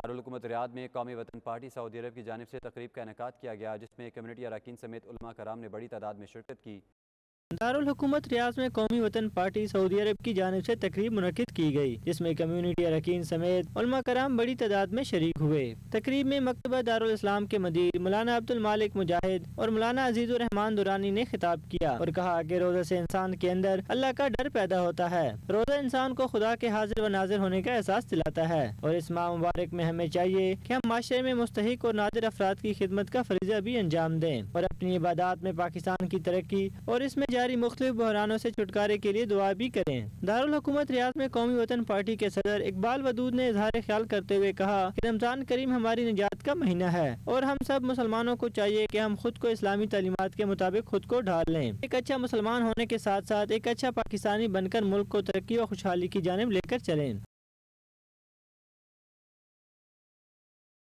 دارالحکومت ریاض میں قومی وطن پارٹی سعودی عرب کی جانب سے تقریب کا انعقاد کیا گیا، جس میں کمیونٹی اراکین سمیت علماء کرام نے بڑی تعداد میں شرکت کی۔ دارالحکومت ریاض میں قومی وطن پارٹی سعودی عرب کی جانب سے تقریب منعقد کی گئی، جس میں کمیونٹی اراکین سمیت علماء کرام بڑی تعداد میں شریک ہوئے۔ تقریب میں مکتبہ دارالاسلام کے مدیر مولانا عبدالمالک مجاہد اور مولانا عزیز الرحمان دورانی نے خطاب کیا اور کہا کہ روزہ سے انسان کے اندر اللہ کا ڈر پیدا ہوتا ہے۔ روزہ انسان کو خدا کے حاضر و ناظر ہونے کا احساس دلاتا ہے، اور اس ماہ مبارک میں ہمیں چاہیے کہ ہم معاشرے میں مستحق اور نادر افراد کی خدمت کا فریضہ بھی انجام دیں اور اپنی عبادات میں پاکستان کی ترقی اور اس میں جاری مختلف بحرانوں سے چھٹکارے کے لیے دعا بھی کریں۔ دارالحکومت ریاض میں قومی وطن پارٹی کے صدر اقبال ودود نے اظہار خیال کرتے ہوئے کہا کہ رمضان کریم ہماری نجات کا مہینہ ہے اور ہم سب مسلمانوں کو چاہیے کہ ہم خود کو اسلامی تعلیمات کے مطابق خود کو ڈھال لیں، ایک اچھا مسلمان ہونے کے ساتھ ساتھ ایک اچھا پاکستانی بن کر ملک کو ترقی و خوشحالی کی جانب لے کر چلیں۔